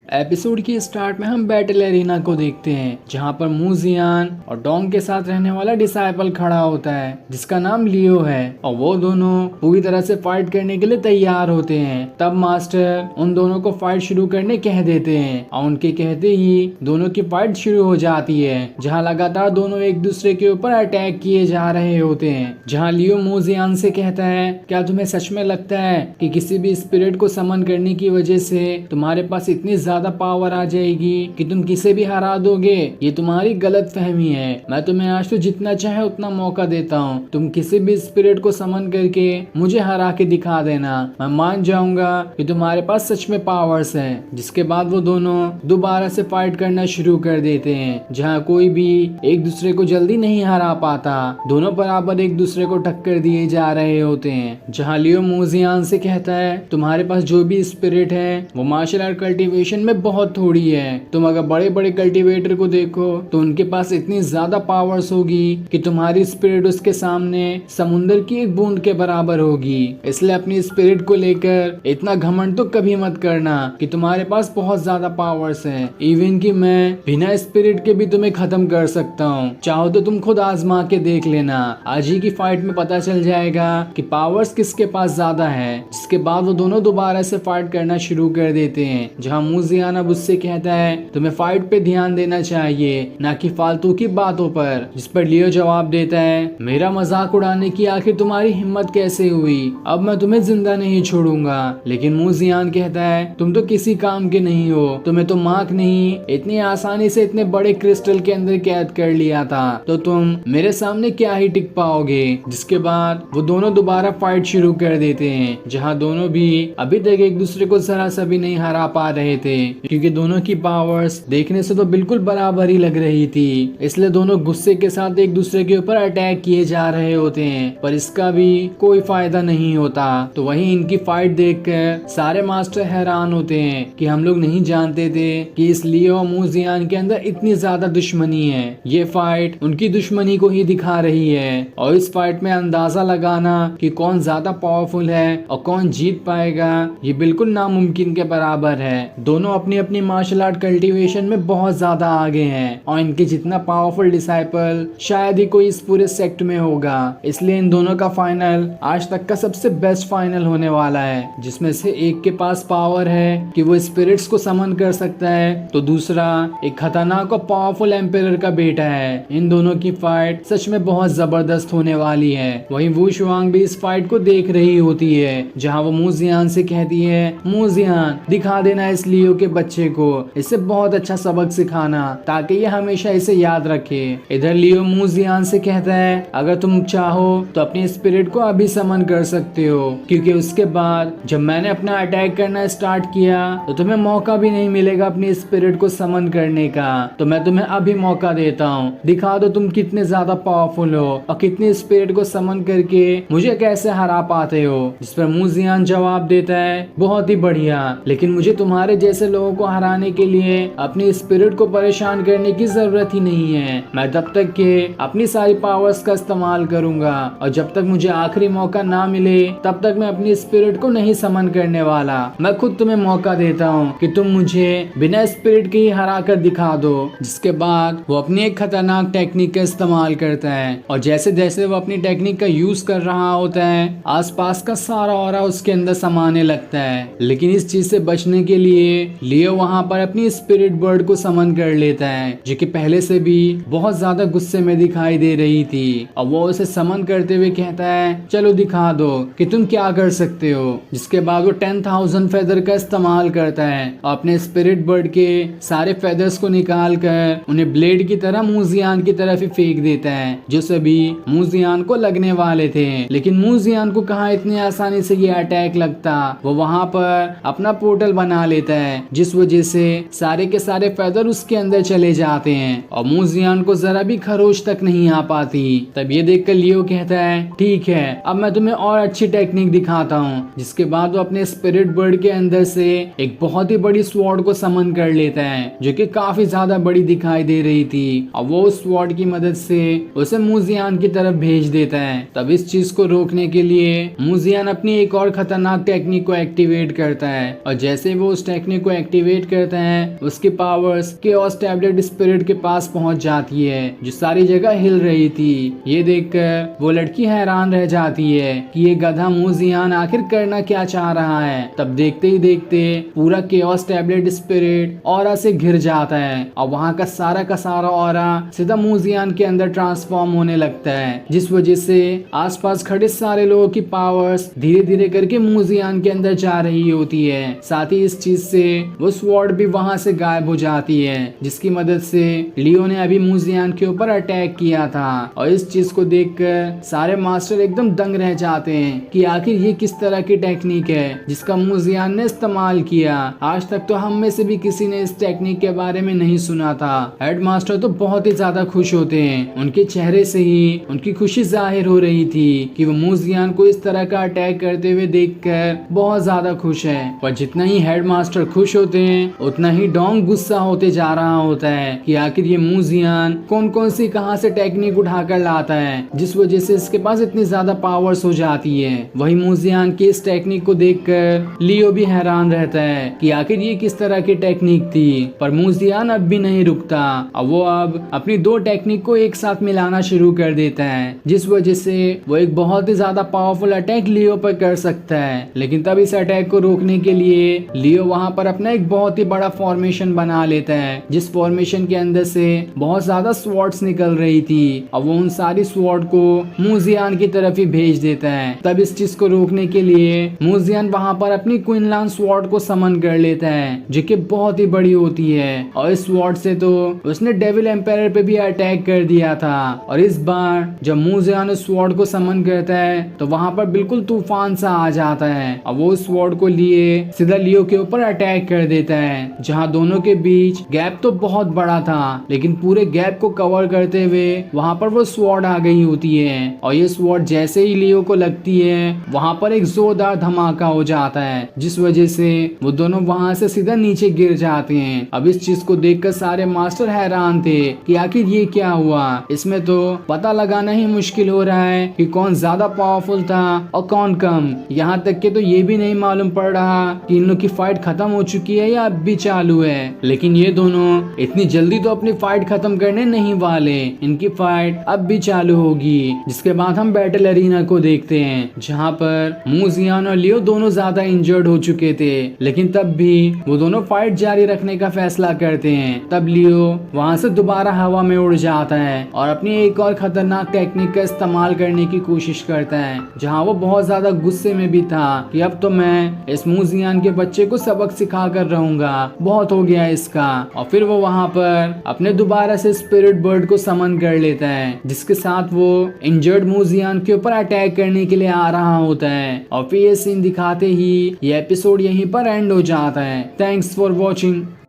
Episode की start में हम बैटल एरिना को देखते हैं जहां पर मूजियान और डोंग के साथ रहने वाला डिसाइपल खड़ा होता है जिसका नाम लियो है और वो दोनों पूरी तरह से फाइट करने के लिए तैयार होते हैं। तब मास्टर उन दोनों को फाइट शुरू करने कह देते हैं और उनके कहते ही दोनों की फाइट शुरू हो जाती है जहां लगातार दोनों एक दूसरे के ऊपर अटैक किए जा रहे होते हैं। जहां लियो मूजियान से कहता है, क्या तुम्हें सच में लगता है कि किसी भी स्पिरिट को समन करने की वजह से तुम्हारे पास इतनी ज्यादा पावर आ जाएगी कि तुम किसे भी हरा दोगे? ये तुम्हारी गलत फहमी है। मैं तुम्हें आज तो जितना चाहे उतना मौका देता हूँ, तुम किसी भी स्पिरिट को समन करके मुझे हरा के दिखा देना, मैं मान जाऊंगा कि तुम्हारे पास सच में पावर्स हैं। जिसके बाद वो दोनों दोबारा से फाइट करना शुरू कर देते हैं जहाँ कोई भी एक दूसरे को जल्दी नहीं हरा पाता। दोनों बराबर एक दूसरे को टक्कर दिए जा रहे होते हैं। जहाँ लियो मूजियान से कहता है, तुम्हारे पास जो भी स्पिरिट है वो मार्शल आर्ट कल्टीवेशन में बहुत थोड़ी है। तुम अगर बड़े बड़े कल्टीवेटर को देखो तो उनके पास इतनी ज्यादा पावर्स होगी कि तुम्हारी स्पिरिट उसके सामने समुंदर की एक बूंद के बराबर होगी। इसलिए अपनी स्पिरिट को लेकर इतना घमंड तो कभी मत करना कि तुम्हारे पास बहुत ज्यादा पावर्स हैं। इवन कि मैं बिना स्पिरिट के भी तुम्हें खत्म कर सकता हूँ। चाहो तो तुम खुद आजमा के देख लेना। आज ही की फाइट में पता चल जाएगा कि पावर्स किसके पास ज्यादा है। जिसके बाद वो दोनों दोबारा से फाइट करना शुरू कर देते हैं जहाँ मूजियान अब उससे कहता है, तुम्हें फाइट पे ध्यान देना चाहिए, ना कि फालतू की बातों पर। जिस पर लियो जवाब देता है, मेरा मजाक उड़ाने की आखिर तुम्हारी हिम्मत कैसे हुई? अब मैं तुम्हें जिंदा नहीं छोड़ूंगा। लेकिन मूजियान कहता है, तुम तो किसी काम के नहीं हो, तुम्हें तो मार्क नहीं इतनी आसानी से इतने बड़े क्रिस्टल के अंदर कैद कर लिया था, तो तुम मेरे सामने क्या ही टिक पाओगे? जिसके बाद वो दोनों दोबारा फाइट शुरू कर देते हैं जहाँ दोनों भी अभी तक एक दूसरे को जरा सा भी नहीं हरा पा रहे थे क्योंकि दोनों की पावर्स देखने से तो बिल्कुल बराबर ही लग रही थी। इसलिए दोनों गुस्से के साथ एक दूसरे के ऊपर अटैक किए जा रहे होते हैं पर इसका भी कोई फायदा नहीं होता। तो वहीं इनकी फाइट देखकर सारे मास्टर हैरान होते हैं कि हम लोग नहीं जानते थे कि इस लियो मूजियान के अंदर इतनी ज्यादा दुश्मनी है। ये फाइट उनकी दुश्मनी को ही दिखा रही है और इस फाइट में अंदाजा लगाना कि कौन ज्यादा पावरफुल है और कौन जीत पाएगा ये बिल्कुल नामुमकिन के बराबर है। दोनों अपनी अपनी मार्शल आर्ट कल्टीवेशन में बहुत ज्यादा आगे हैं और इनके जितना पावरफुल डिसाइपल शायद ही कोई इस पूरे सेक्ट में होगा। इसलिए इन दोनों का फाइनल आज तक का सबसे बेस्ट फाइनल होने वाला है जिसमें से एक के पास पावर है कि वो स्पिरिट्स को समन कर सकता है तो दूसरा एक खतरनाक और पावरफुल एम्पायर का बेटा है। इन दोनों की फाइट सच में बहुत जबरदस्त होने वाली है। वहीं वू शुआंग भी इस फाइट को देख रही होती है जहाँ वो मूजियान से कहती है, मूजियान दिखा देना इस लियो के बच्चे को, इसे बहुत अच्छा सबक सिखाना ताकि ये हमेशा इसे याद रखे। इधर लियो मूजियान से कहता है, अगर तुम चाहो तो अपनी स्पिरिट को अभी समन कर सकते हो क्योंकि उसके बाद जब मैंने अपना अटैक करना स्टार्ट किया तो तुम्हें मौका भी नहीं मिलेगा अपनी स्पिरिट को समन करने का। तो मैं तुम्हें अभी मौका देता हूँ, दिखा दो तुम कितने ज्यादा पावरफुल हो और कितनी स्पिरिट को समन करके मुझे कैसे हरा पाते हो। जिस पर मूजियान जवाब देता है, बहुत ही बढ़िया, लेकिन मुझे तुम्हारे जैसे लोगों को हराने के लिए अपनी स्पिरिट को परेशान करने की जरूरत ही नहीं है। मैं तब तक के अपनी सारी पावर्स का इस्तेमाल करूंगा और जब तक मुझे आखिरी मौका ना मिले तब तक मैं अपनी स्पिरिट को नहीं समन करने वाला। मैं खुद तुम्हें मौका देता हूँ कि तुम मुझे बिना स्पिरिट के ही हरा कर दिखा दो। जिसके बाद वो अपनी एक खतरनाक टेक्निक का इस्तेमाल करता है और जैसे जैसे वो अपनी टेक्निक का यूज कर रहा होता है आसपास का सारा ऑरा उसके अंदर समाने लगता है। लेकिन इस चीज से बचने के लिए लियो वहां पर अपनी स्पिरिट बर्ड को समन कर लेता है जो कि पहले से भी बहुत ज्यादा गुस्से में दिखाई दे रही थी और वो उसे समन करते हुए कहता है, चलो दिखा दो कि तुम क्या कर सकते हो। जिसके बाद वो 10,000 फेदर का इस्तेमाल करता है और अपने स्पिरिट बर्ड के सारे फेदर्स को निकाल कर उन्हें ब्लेड की तरह मूजियान की तरफ ही फेंक देता है जो सभी मूजियान को लगने वाले थे। लेकिन मूजियान को कहाँ इतनी आसानी से ये अटैक लगता। वो वहां पर अपना पोर्टल बना लेता है जिस वजह से सारे के सारे फेदर उसके अंदर चले जाते हैं और मूजियान को जरा भी खरोच तक नहीं आ पाती। तब ये देखकर लियो कहता है, ठीक है, अब मैं तुम्हें और अच्छी टेक्निक दिखाता हूँ। जिसके बाद वो अपने स्पिरिट बर्ड के अंदर से एक बहुत ही बड़ी स्वॉर्ड को समन कर लेता है जो कि काफी ज्यादा बड़ी दिखाई दे रही थी और वो उस स्वॉर्ड की मदद से उसे मूजियान की तरफ भेज देता है। तब इस चीज को रोकने के लिए मूजियान अपनी एक और खतरनाक टेक्निक को एक्टिवेट करता है और जैसे वो उस टेक्निक को एक्टिवेट करते हैं उसकी पावर्स केओस टैबलेट स्पिरिट के पास पहुंच जाती है जो सारी जगह हिल रही थी। ये देखकर वो लड़की हैरान रह जाती है कि ये गधा मूजियान आखिर करना क्या चाह रहा है। तब देखते ही देखते पूरा केओस टैबलेट स्पिरिट ऑरा से घिर जाता है और वहाँ का सारा ऑरा सीधा मूजियान के अंदर ट्रांसफॉर्म होने लगता है, जिस वजह से आसपास खड़े सारे लोगों की पावर्स धीरे धीरे करके मूजियान के अंदर जा रही होती है। साथ ही इस चीज से वो स्वॉर्ड भी वहाँ से गायब हो जाती है जिसकी मदद से लियो ने अभी मूजियान के ऊपर अटैक किया था। और इस चीज को देखकर सारे मास्टर एकदम दंग रह जाते हैं कि आखिर ये किस तरह की टेक्निक है जिसका मूजियान ने इस्तेमाल किया। आज तक तो हम में से भी किसी ने इस टेक्निक के बारे में नहीं सुना था। हेडमास्टर तो बहुत ही ज्यादा खुश होते हैं, उनके चेहरे से ही उनकी खुशी जाहिर हो रही थी कि वो मूजियान को इस तरह का अटैक करते हुए देखकर बहुत ज्यादा खुश है। पर जितना ही हेडमास्टर खुश होते हैं उतना ही डोंग गुस्सा होते जा रहा होता है कि आखिर ये मूजियान कौन कौन सी कहां से टेक्निक उठाकर लाता है जिस वजह से इसके पास इतनी ज्यादा पावर्स हो जाती है। वही मूजियान की इस टेक्निक को देखकर लियो भी हैरान रहता है कि आखिर ये किस तरह की टेक्निक थी। पर मूजियान अब भी नहीं रुकता और वो अब अपनी दो टेक्निक को एक साथ मिलाना शुरू कर देता है जिस वजह से वो एक बहुत ही ज्यादा पावरफुल अटैक लियो पर कर सकता है। लेकिन तब इस अटैक को रोकने के लिए लियो वहां पर अपना एक बहुत ही बड़ा फॉर्मेशन बना लेता है जिस फॉर्मेशन के अंदर से बहुत ज्यादा स्वॉर्ड्स निकल रही थी और वो उन सारी स्वॉर्ड को मूजियान की तरफ ही भेज देता है। तब इस चीज को रोकने के लिए मूजियान वहां पर अपनी क्वीनलान स्वॉर्ड को समन कर लेता है जो कि बहुत ही बड़ी होती है और इस स्वॉर्ड से तो उसने डेविल एम्पायर पे भी अटैक कर दिया था। और इस बार जब मूजियान उस स्वॉर्ड को समन करता है तो वहां पर बिल्कुल तूफान सा आ जाता है और वो उस स्वॉर्ड को लिए सीधा लियो के ऊपर अटैक कर देता है। जहां दोनों के बीच गैप तो बहुत बड़ा था लेकिन पूरे गैप को कवर करते हुए वहां पर वो स्वॉर्ड आ गई होती है और ये स्वॉर्ड जैसे ही लियो को लगती है वहां पर एक जोरदार धमाका हो जाता है जिस वजह से वो दोनों वहां से सीधा नीचे गिर जाते हैं। अब इस चीज को देखकर सारे मास्टर हैरान थे कि आखिर ये क्या हुआ। इसमें तो पता लगाना ही मुश्किल हो रहा है कि कौन ज्यादा पावरफुल था और कौन कम। यहाँ तक कि तो ये भी नहीं मालूम पड़ रहा कि इन लोग की फाइट खत्म हो चुकी है या अब भी चालू है। लेकिन ये दोनों इतनी जल्दी तो अपनी फाइट खत्म करने नहीं वाले, इनकी फाइट अब भी चालू होगी। जिसके बाद हम बैटल एरिना को देखते हैं जहाँ पर मूजियान और लियो दोनों ज्यादा इंजर्ड हो चुके थे लेकिन तब भी वो दोनों फाइट जारी रखने का फैसला करते हैं। तब लियो वहाँ से दोबारा हवा में उड़ जाता है और अपनी एक और खतरनाक टेक्निक का इस्तेमाल करने की कोशिश करता है जहाँ वो बहुत ज्यादा गुस्से में भी था कि अब तो मैं इस मूजियान के बच्चे को सबक सिखा कर रहूंगा, बहुत हो गया इसका। और फिर वो वहाँ पर अपने दोबारा से स्पिरिट बर्ड को समन कर लेता है जिसके साथ वो इंजर्ड मूजियान के ऊपर अटैक करने के लिए आ रहा होता है। और फिर ये सीन दिखाते ही ये एपिसोड यहीं पर एंड हो जाता है। Thanks for watching.